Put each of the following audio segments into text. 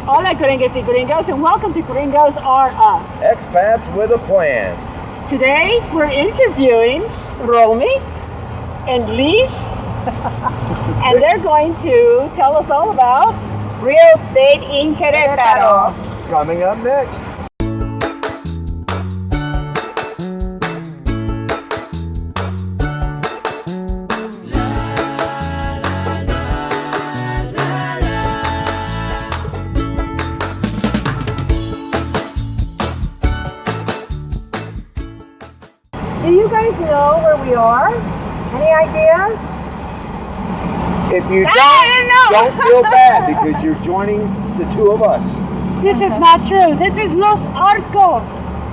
Hola, gringas y gringos, and welcome to Gringos Are Us. Expats with a plan. Today, we're interviewing Romy and Liz, and they're going to tell us all about real estate in Querétaro. Coming up next. Do you guys know where we are? Any ideas? If you I don't feel bad because you're joining the two of us. This is not true. This is Los Arcos.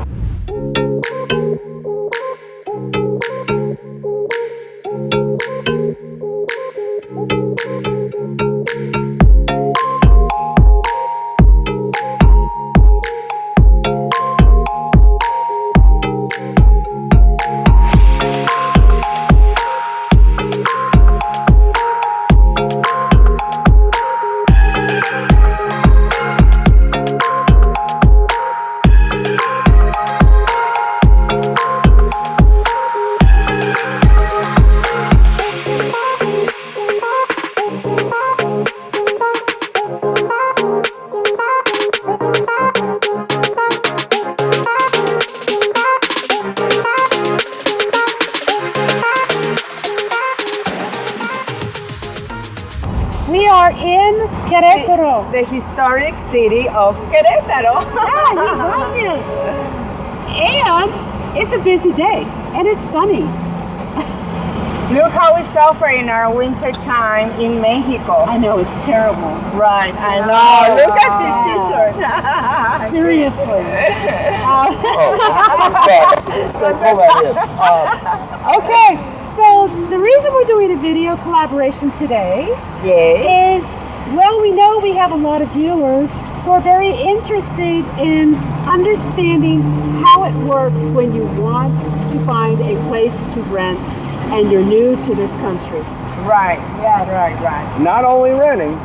We are in Querétaro. The historic city of Querétaro. Gracias. And it's a busy day, and it's sunny. Look how we suffer in our winter time in Mexico. I know, it's terrible. Right, I know. Look at this t-shirt. Seriously. Okay, so the reason we're doing a video collaboration today Yes. is, well, we know we have a lot of viewers who are very interested in understanding how it works when you want to find a place to rent and you're new to this country. Right, yes. Right. Not only renting,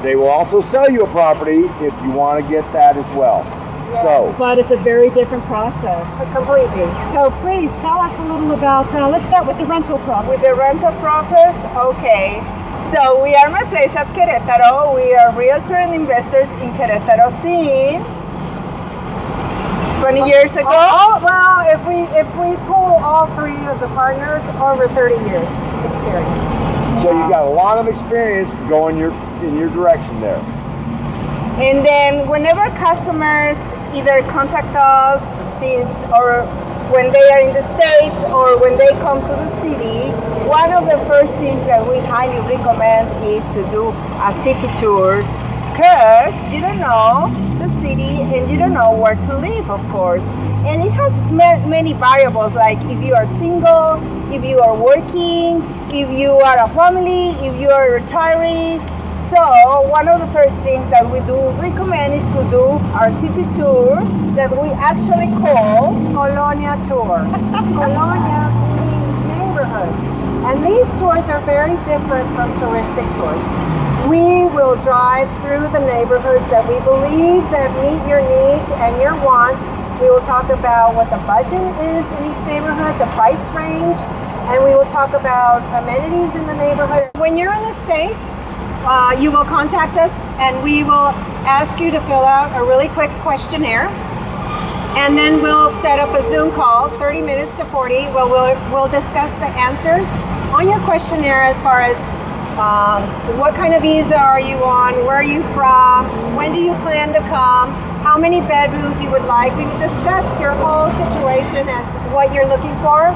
they will also sell you a property if you want to get that as well. Yes. So, But it's a very different process. Completely. So please tell us a little about, let's start with the rental process. With the rental process, okay. So we are my place at Querétaro. We are realtor and investors in Querétaro since 20 years ago. Well, if we pull all three of the partners, over 30 years experience. so you got a lot of experience going in your direction there. And then whenever customers either contact us or when they are in the States or when they come to the city, one of the first things that we highly recommend is to do a city tour, because you don't know the city and you don't know where to live, of course. And it has many variables, like if you are single, if you are working, if you are a family, if you are a retiree. So one of the first things that we do recommend is to do our city tour that we actually call Colonia tour. Colonia meaning neighborhoods. And these tours are very different from touristic tours. We will drive through the neighborhoods that we believe that meet your needs and your wants. We will talk about what the budget is in each neighborhood, the price range, and we will talk about amenities in the neighborhood. When you're in the States, you will contact us and we will ask you to fill out a really quick questionnaire, and then we'll set up a Zoom call, 30 minutes to 40, where we'll discuss the answers on your questionnaire as far as what kind of visa are you on, where are you from, when do you plan to come, how many bedrooms you would like. We discuss your whole situation as what you're looking for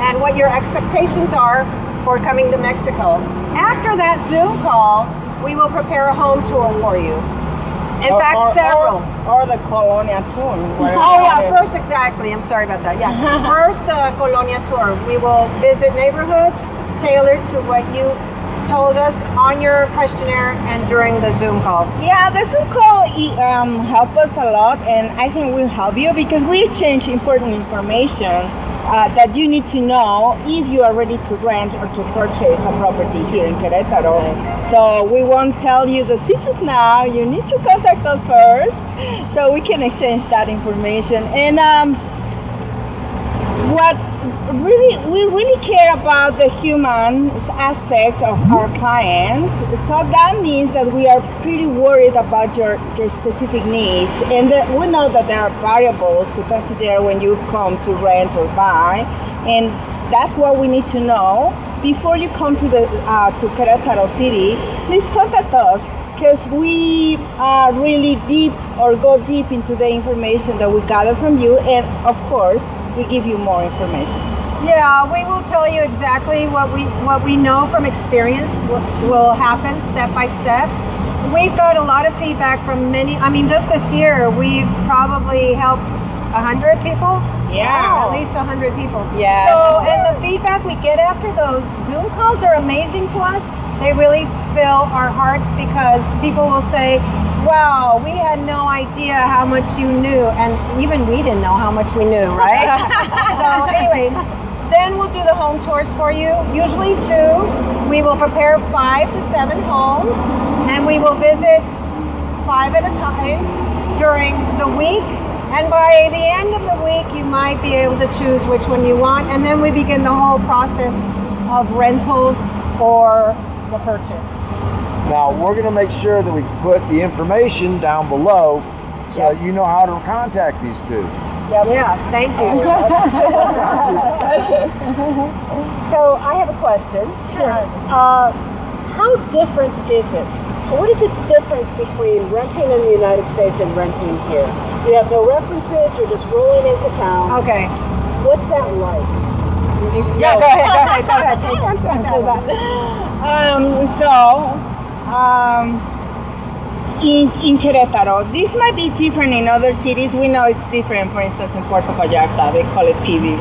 and what your expectations are for coming to Mexico. After that Zoom call, we will prepare a home tour for you. In fact, several. Or the Colonia tour. Oh yeah, first exactly. I'm sorry about that. Yeah, first the Colonia tour. We will visit neighborhoods tailored to what you told us on your questionnaire and during the Zoom call. Yeah, the Zoom call help us a lot, and I think will help you because we exchange important information that you need to know if you are ready to rent or to purchase a property here in Querétaro. So we won't tell you the secrets now. You need to contact us first so we can exchange that information. And what we really care about the human aspect of our clients. So that means that we are pretty worried about your specific needs, and we know that there are variables to consider when you come to rent or buy, and that's what we need to know before you come to the to Querétaro City. Please contact us, because we are really deep or go deep into the information that we gather from you, and of course we give you more information. Yeah, we will tell you exactly what we know from experience will happen step by step. We've got a lot of feedback from many. I mean, just this year we've probably helped 100 people. Yeah, wow, at least 100 people. Yeah. So, and the feedback we get after those Zoom calls are amazing to us. They really fill our hearts, because people will say, wow, we had no idea how much you knew, and even we didn't know how much we knew, right? So anyway, then we'll do the home tours for you, usually 2. We will prepare 5 to 7 homes, and we will visit 5 at a time during the week. And by the end of the week, you might be able to choose which one you want, and then we begin the whole process of rentals or the purchase. Now, we're going to make sure that we put the information down below so that you know how to contact these two. Yeah, thank you. So I have a question. Sure. How different is it? What is the difference between renting in the United States and renting here? You have no references, you're just rolling into town. Okay. What's that like? Yeah, go ahead. Take In Querétaro, this might be different in other cities. We know it's different. For instance, in Puerto Vallarta, they call it PV.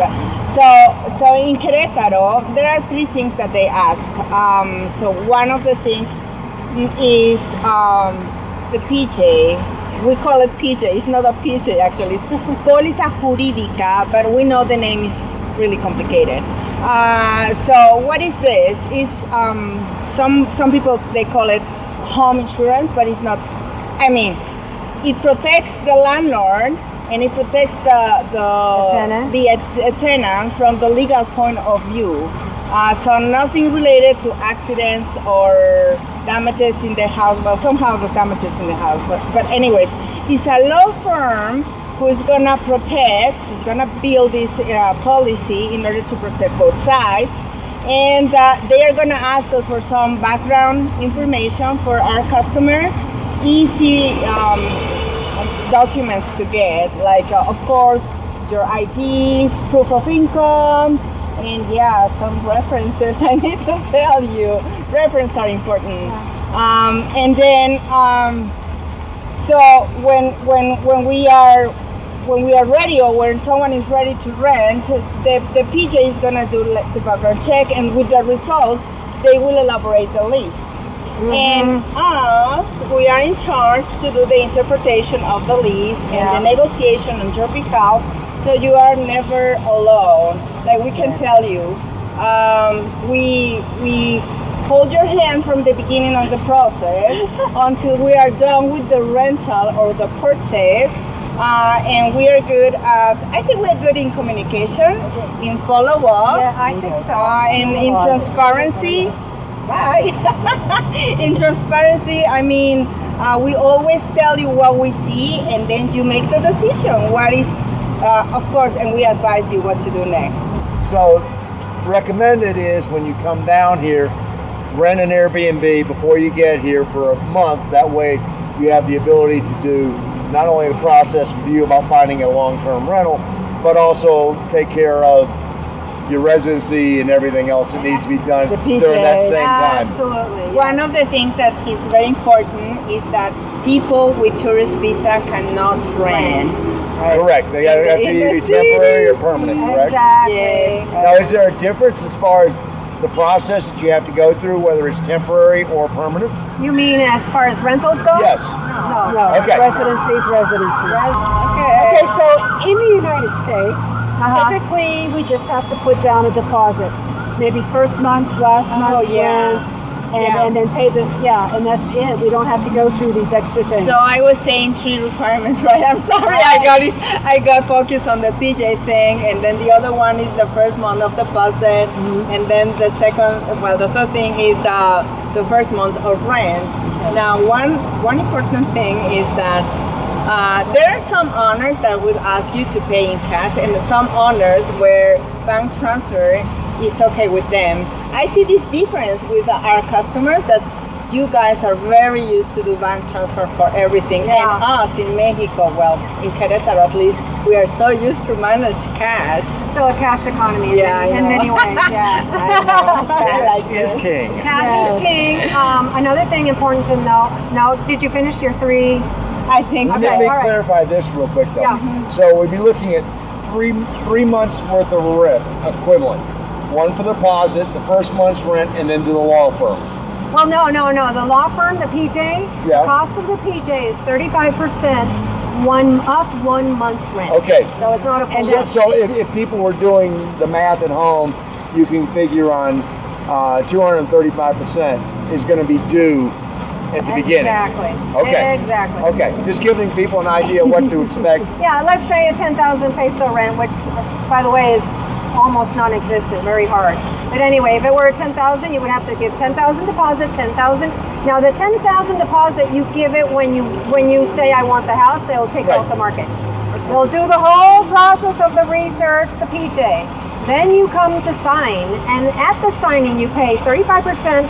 So in Querétaro, there are 3 things that they ask. So one of the things is the PJ. We call it PJ. It's not a PJ actually. It's Póliza Jurídica, but we know the name is really complicated. So what is this? Is some people, they call it home insurance, but it's not. I mean, it protects the landlord, and it protects the tenant from the legal point of view. So nothing related to accidents or damages in the house. Well, somehow the damages in the house. But anyways, it's a law firm who is gonna protect, is gonna build this policy in order to protect both sides. And they are gonna ask us for some background information for our customers, easy documents to get, like of course your IDs, proof of income, and yeah, some references. I need to tell you, references are important. And then so when we are ready, or when someone is ready to rent, the PJ is gonna do the background check, and with the results, they will elaborate the lease. And us, we are in charge to do the interpretation of the lease and the negotiation on your behalf, so you are never alone. Like we can tell you, we hold your hand from the beginning of the process until we are done with the rental or the purchase. And we are good at, I think we're good in communication, in follow-up. Yeah, I think so. And in transparency. Bye. In transparency, I mean, we always tell you what we see, and then you make the decision. What is, of course, and we advise you what to do next. So, recommended is when you come down here, rent an Airbnb before you get here for a month. That way you have the ability to do not only the process with you about finding a long-term rental, but also take care of your residency and everything else that needs to be done during that same time. Absolutely. One of the things that is very important is that people with tourist visa cannot rent. Right? Correct. They have to either be temporary or permanent, correct? Exactly. Yes. Now, is there a difference as far as the process that you have to go through, whether it's temporary or permanent? You mean as far as rentals go? Yes. No, Okay. residency. Okay, so in the United States, typically we just have to put down a deposit. Maybe first month's, last month's rent, and then pay and that's it. We don't have to go through these extra things. So I was saying 3 requirements, right? I'm sorry, I got focused on the PJ thing, and then the other one is the first month of deposit, and then the third thing is the first month of rent. Now, one important thing is that there are some owners that would ask you to pay in cash, and some owners where bank transfer is okay with them. I see this difference with our customers that you guys are very used to do bank transfer for everything, and us in Mexico, well, in Querétaro at least, we are so used to manage cash. Still a cash economy in many ways. Yeah, Cash is king. cash is king. Another thing important to know. Now, did you finish your 3? I think Let so. me all right. clarify this real quick, though. Yeah. So we'd be looking at three months worth of rent equivalent. One for the deposit, the first month's rent, and then to the law firm. Well, no. The law firm, the PJ, Yeah. the cost of the PJ is 35% one month's rent. Okay. So it's not a full. So if people were doing the math at home, you can figure on 235% is going to be due at the beginning. Exactly. Okay. Exactly. Okay. Just giving people an idea what to expect. Yeah, let's say a 10,000 peso rent, which, by the way, is almost non-existent, very hard. But anyway, if it were 10,000, you would have to give 10,000 deposit, 10,000. Now the 10,000 deposit, you give it when you say I want the house, they'll take it off the market. They'll do the whole process of the research, the PJ. Then you come to sign, and at the signing you pay 35%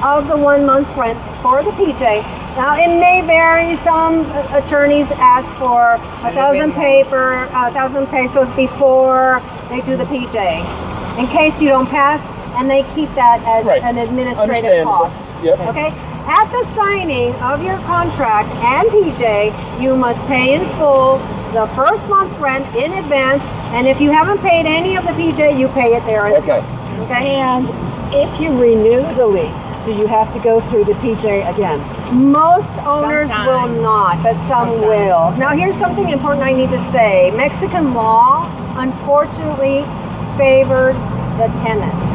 of the 1 month's rent for the PJ. Now it may vary. Some attorneys ask for 1,000 pesos before they do the PJ, in case you don't pass, and they keep that as an administrative Understandable. cost. Yep. Okay. At the signing of your contract and PJ, you must pay in full the first month's rent in advance, and if you haven't paid any of the PJ, you pay it there as well. Okay. And if you renew the lease, do you have to go through the PJ again? Most owners will not, but some will. Now, here's something important I need to say. Mexican law, unfortunately, favors the tenant.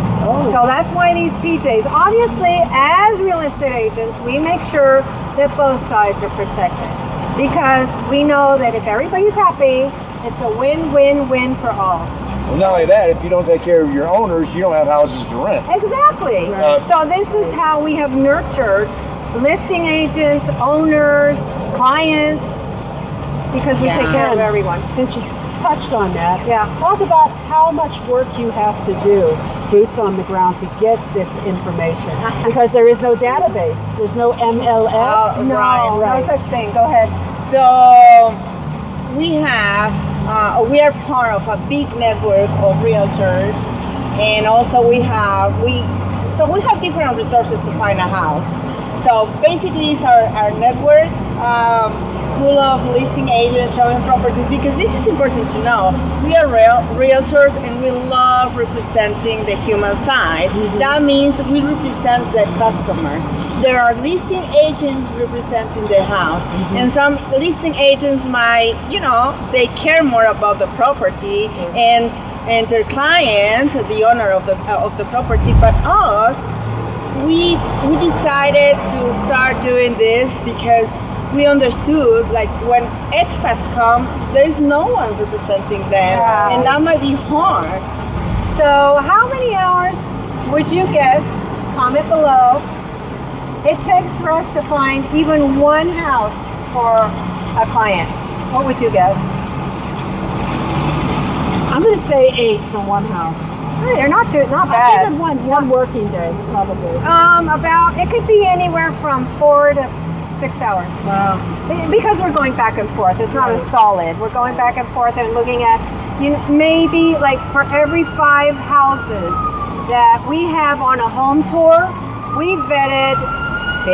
So that's why these PJs, obviously, as real estate agents, we make sure that both sides are protected, because we know that if everybody's happy, it's a win-win-win for all. Well, not only that, if you don't take care of your owners, you don't have houses to rent. Exactly. So this is how we have nurtured listing agents, owners, clients, because we take care of everyone. Since you touched on that, Yeah. talk about how much work you have to do, boots on the ground, to get this information. Because there is no database. There's no MLS. No such thing. Go ahead. So we are part of a big network of realtors, and also we have different resources to find a house. So basically, it's our network full of listing agents showing properties, because this is important to know. We are realtors, and we love representing the human side. That means we represent the customers. There are listing agents representing the house, and some listing agents might, they care more about the property and their client, the owner of the property. But us, we decided to start doing this because we understood, like, when expats come, there's no one representing them, and that might be hard. So how many hours would you guess, comment below, it takes for us to find even one house for a client? What would you guess? I'm going to say 8 for one house. Hey, they're not I bad. think one working day, probably. It could be anywhere from 4 to 6 hours. Wow. Because we're going back and forth. It's not a solid. We're going back and forth and looking at, maybe like for every 5 houses that we have on a home tour, we vetted 20.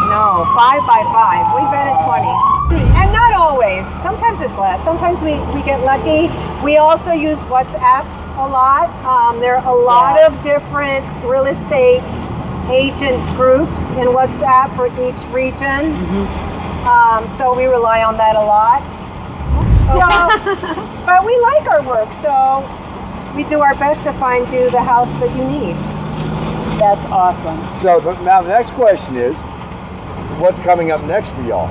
No, 5 by 5. We vetted 20. And not always. Sometimes it's less. Sometimes we get lucky. We also use WhatsApp a lot. There are a lot of different real estate agent groups in WhatsApp for each region. So we rely on that a lot. So, but we like our work, so we do our best to find you the house that you need. That's awesome. So now the next question is, what's coming up next for y'all?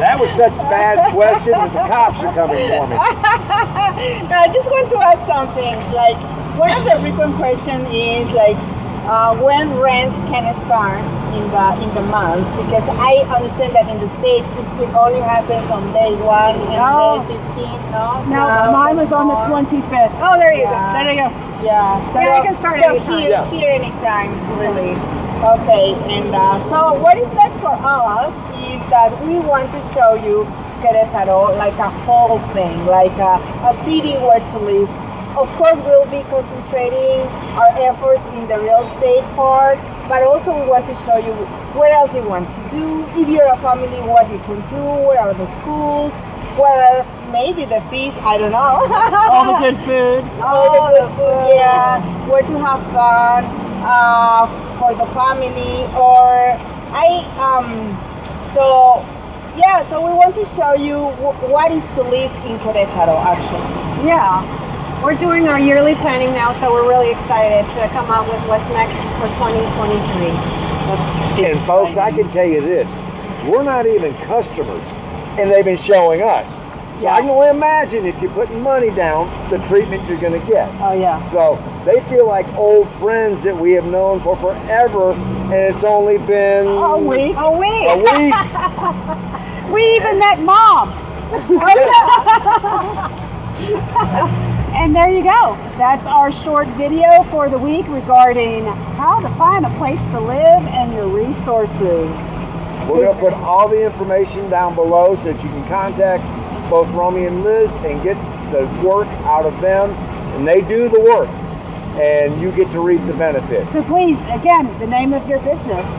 That was such a bad question that the cops are coming for me. No, I just want to add some things. Like, one of the frequent questions is like, when rents can start in the month, because I understand that in the States it only happens on day 1 and day 15. No, mine was on the 25th. Oh, there you go. There you go. Yeah. Yeah, you can start anytime. Here anytime, really. Okay, and so what is next for us is that we want to show you Querétaro like a whole thing, like a city where to live. Of course, we'll be concentrating our efforts in the real estate part, but also we want to show you what else you want to do. If you're a family, what you can do, where are the schools, where maybe the fees, I don't know. All the good food. All the good food, yeah. Where to have fun for the family, or so we want to show you what is to live in Querétaro, actually. Yeah. We're doing our yearly planning now, so we're really excited to come up with what's next for 2023. That's And folks, I can tell you this, we're not even customers, and they've been showing us. So I can only imagine if you're putting money down, the treatment you're going to get. Oh, yeah. So they feel like old friends that we have known for forever, and it's only been A week. a week. We even met Mom. And there you go. That's our short video for the week regarding how to find a place to live and your resources. We're going to put all the information down below so that you can contact both Romy and Liz and get the work out of them. And they do the work, and you get to reap the benefits. So please, again, the name of your business.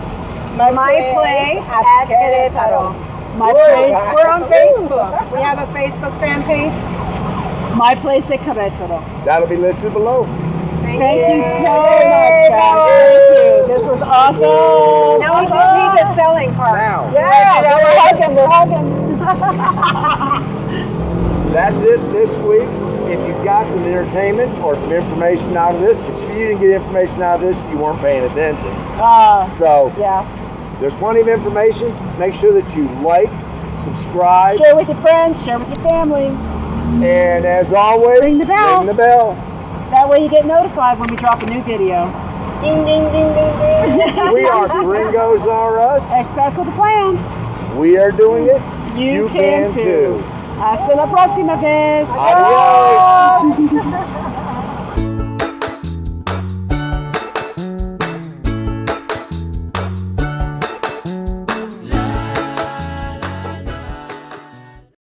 My place at Querétaro. My place. We're on Facebook. We have a Facebook fan page. My place at Queretaro. That'll be listed below. Thank you so much, guys. Thank you. This was awesome. Now we just need the selling part. Now, Yeah, we're hugging. that's it this week. If you've got some entertainment or some information out of this, but if you didn't get information out of this, you weren't paying attention. So Yeah. there's plenty of information. Make sure that you like, subscribe, Share with your friends, share with your family. and as always, Ring the bell. ring the bell. That way you get notified when we drop a new video. Ding, ding, ding, ding, ding. We are Gringos Are Us. Expats with a plan. We are doing it. You can too. Hasta la próxima vez. Adios.